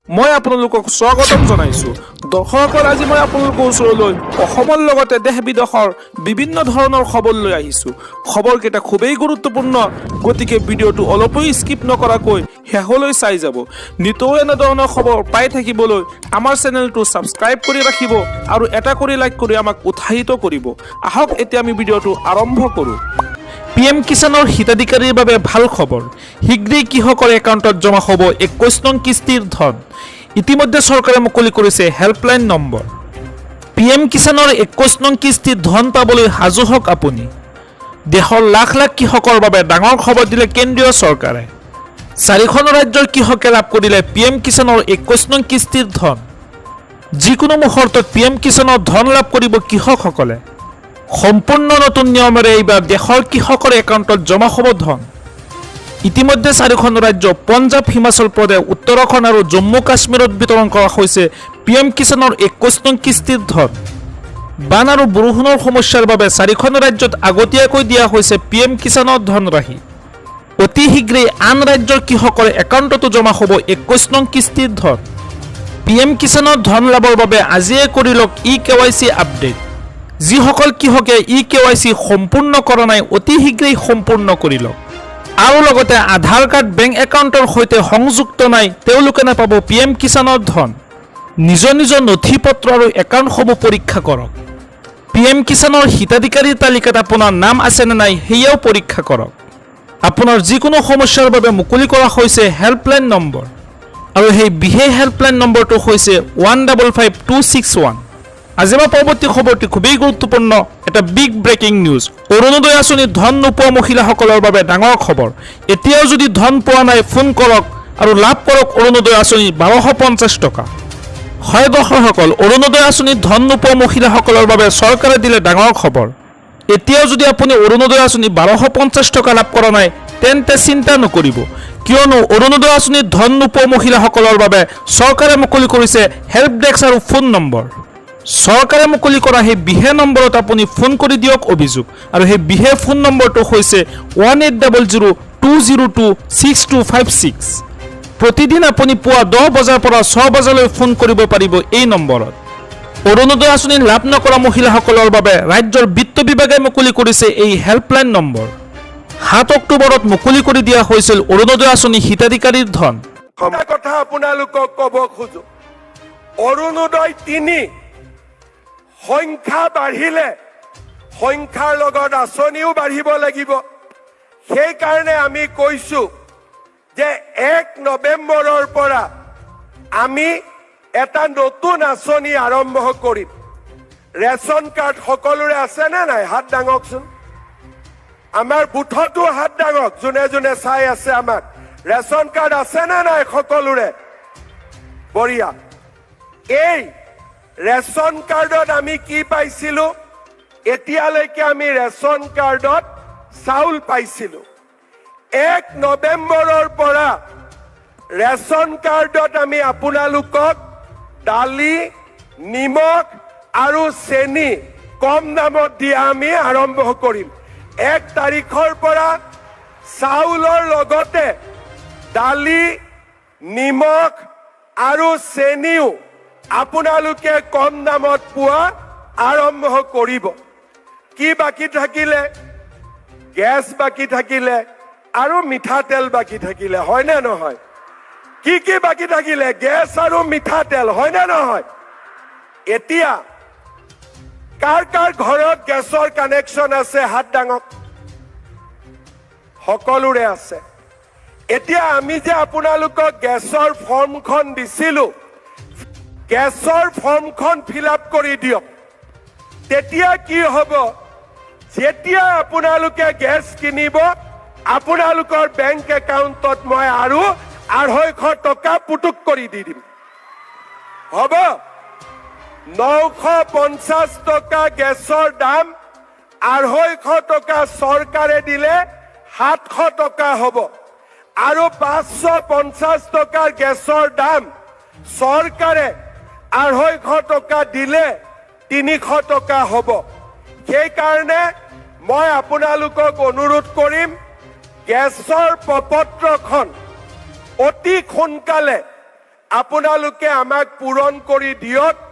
মই আপোনালোকক স্বাগতম জনাইছো। দৰ্শকসকল, আজি মই আপোনালোকৰ ওচৰলৈ অসমৰ লগতে দেশ বিদেশৰ বিভিন্ন ধৰণৰ খবৰ লৈ আহিছো। খবৰকেইটা খুবেই গুৰুত্বপূৰ্ণ, গতিকে ভিডিঅ'টো অলপো স্কিপ নকৰাকৈ শেষলৈ চাই যাব। নিতৌ এনেধৰণৰ খবৰ পাই থাকিবলৈ আমাৰ চেনেলটো ছাবস্ক্ৰাইব কৰি ৰাখিব আৰু এটা কৰি লাইক কৰি আমাক উৎসাহিত কৰিব। আহক এতিয়া আমি ভিডিঅ'টো আৰম্ভ কৰোঁ। PM কিষাণৰ হিতাধিকাৰীৰ বাবে ভাল খবৰ। শীঘ্ৰেই কৃষকৰ একাউণ্টত জমা হ'ব 21 নং কিস্তিৰ ধন। ইতিমধ্যে চৰকাৰে মুকলি কৰিছে হেল্পলাইন নম্বৰ। PM কিষাণৰ 21 নং কিস্তিৰ ধন পাবলৈ সাজু হওক আপুনি। দেশৰ লাখ লাখ কৃষকৰ বাবে ডাঙৰ খবৰ দিলে কেন্দ্ৰীয় চৰকাৰে। 4খন ৰাজ্যৰ কৃষকে লাভ কৰিলে PM কিষাণৰ 21 নং কিস্তিৰ ধন। যিকোনো মুহূৰ্তত PM কিষাণৰ ধন লাভ কৰিব কৃষকসকলে। সম্পূৰ্ণ নতুন নিয়মেৰে এইবাৰ দেশৰ কৃষকৰ একাউণ্টত জমা হ'ব ধন। ইতিমধ্যে 4খন ৰাজ্য পঞ্জাৱ, হিমাচল প্ৰদেশ, উত্তৰাখণ্ড আৰু জম্মু কাশ্মীৰত বিতৰণ কৰা হৈছে PM কিষাণৰ 21 নং কিস্তিৰ ধন। বান আৰু বৰষুণৰ সমস্যাৰ বাবে 4খন ৰাজ্যত আগতীয়াকৈ দিয়া হৈছে PM কিষাণৰ ধনৰাশি। অতি শীঘ্ৰেই আন ৰাজ্যৰ কৃষকৰ একাউণ্টতো জমা হ'ব 21 নং কিস্তিৰ ধন। PM কিষাণৰ ধন লাভৰ বাবে আজিয়ে কৰি লওক eKYC আপডেট। যিসকল কৃষকে eKYC সম্পূৰ্ণ কৰা নাই, অতি শীঘ্ৰেই সম্পূৰ্ণ কৰি লওক। আৰু লগতে আধাৰ কাৰ্ড, বেংক একাউণ্টৰ সৈতে সংযুক্ত নাই, তেওঁলোকে নাপাব PM কিষাণৰ ধন। নিজৰ নিজৰ নথি পত্ৰ আৰু একাউণ্টসমূহ পৰীক্ষা কৰক। PM কিষাণৰ হিতাধিকাৰীৰ তালিকাত আপোনাৰ নাম আছে নে নাই সেয়াও পৰীক্ষা কৰক। আপোনাৰ যিকোনো সমস্যাৰ বাবে মুকলি কৰা হৈছে হেল্পলাইন নম্বৰ, আৰু সেই বিশেষ হেল্পলাইন নম্বৰটো হৈছে 155261। আজি আমাৰ পৰৱৰ্তী খবৰটি খুবেই গুৰুত্বপূৰ্ণ, এটা বিগ ব্ৰেকিং নিউজ। অৰুণোদয় আঁচনিত ধন নোপোৱা মহিলাসকলৰ বাবে ডাঙৰ খবৰ। এতিয়াও যদি ধন পোৱা নাই, ফোন কৰক আৰু লাভ কৰক অৰুণোদয় আঁচনি 1250 টকা। হয় দৰ্শকসকল, অৰুণোদয় আঁচনিত ধন নোপোৱা মহিলাসকলৰ বাবে চৰকাৰে দিলে ডাঙৰ খবৰ। এতিয়াও যদি আপুনি অৰুণোদয় আঁচনি 1250 টকা লাভ কৰা নাই, তেন্তে চিন্তা নকৰিব, কিয়নো অৰুণোদয় আঁচনিত ধন নোপোৱা মহিলাসকলৰ বাবে চৰকাৰে মুকলি কৰিছে হেল্প ডেস্ক আৰু ফোন নম্বৰ। চৰকাৰে মুকলি কৰা সেই বিশেষ নম্বৰত আপুনি ফোন কৰি দিয়ক অভিযোগ, আৰু সেই বিশেষ ফোন নম্বৰটো হৈছে 1800202626। প্ৰতিদিন আপুনি পুৱা 10 বজাৰ পৰা 6 বজালৈ ফোন কৰিব পাৰিব এই নম্বৰত। অৰুণোদয় আঁচনি লাভ নকৰা মহিলাসকলৰ বাবে ৰাজ্যৰ বিত্ত বিভাগে মুকলি কৰিছে এই হেল্পলাইন নম্বৰ। 7 অক্টোবৰত মুকলি কৰি দিয়া হৈছিল অৰুণোদয় আঁচনি হিতাধিকাৰীৰ ধন। কথা আপোনালোকক ক'ব খোজো, অৰুণোদয় 3 সংখ্যা বাঢ়িলে সংখ্যাৰ লগত আঁচনিও বাঢ়িব লাগিব। সেইকাৰণে আমি কৈছো যে 1 নৱেম্বৰৰ পৰা আমি এটা নতুন আঁচনি আৰম্ভ কৰিম। ৰেচন কাৰ্ড সকলোৰে আছে নে নাই? হাত দাঙকচোন। আমাৰ বুথতো হাত দাঙক, যোনে যোনে চাই আছে আমাক। ৰেচন কাৰ্ড আছে নে নাই সকলোৰে? বঢ়িয়া। এই ৰেচন কাৰ্ডত আমি কি পাইছিলো? এতিয়ালৈকে আমি ৰেচন কাৰ্ডত চাউল পাইছিলো। 1 নৱেম্বৰৰ পৰা ৰেচন কাৰ্ডত আমি আপোনালোকক দালি, নিমখ আৰু চেনি কম দামত দিয়া আমি আৰম্ভ কৰিম। 1 তাৰিখৰ পৰা চাউলৰ লগতে দালি, নিমখ আৰু চেনিও আপোনালোকে কম দামত পোৱা আৰম্ভ কৰিব। কি বাকী থাকিলে? গেছ বাকী থাকিলে আৰু মিঠাতেল বাকী থাকিলে, হয় নে নহয়? কি বাকী থাকিলে? গেছ আৰু মিঠাতেল, হয় নে নহয়? এতিয়া কাৰ কাৰ ঘৰত গেছৰ কানেকশ্যন আছে? হাত দাঙক। সকলোৰে আছে। এতিয়া আমি যে আপোনালোকক গেছৰ ফৰ্মখন দিছিলো, গেছৰ ফৰ্মখন ফিল আপ কৰি দিয়ক। তেতিয়া কি হ'ব? যেতিয়া আপোনালোকে গেছ কিনিব, আপোনালোকৰ বেংক একাউণ্টত মই আৰু 250 টকা পুটুক কৰি দি দিম। হ'ব? 950 টকা গেছৰ দাম, 250 টকা চৰকাৰে দিলে 700 টকা হ'ব। আৰু 550 টকাৰ গেছৰ দাম চৰকাৰে 250 টকা দিলে 300 টকা হ'ব। সেইকাৰণে মই আপোনালোকক অনুৰোধ কৰিম, গেছৰ প্ৰপত্ৰখন অতি সোনকালে আপোনালোকে আমাক পূৰণ কৰি দিয়ক।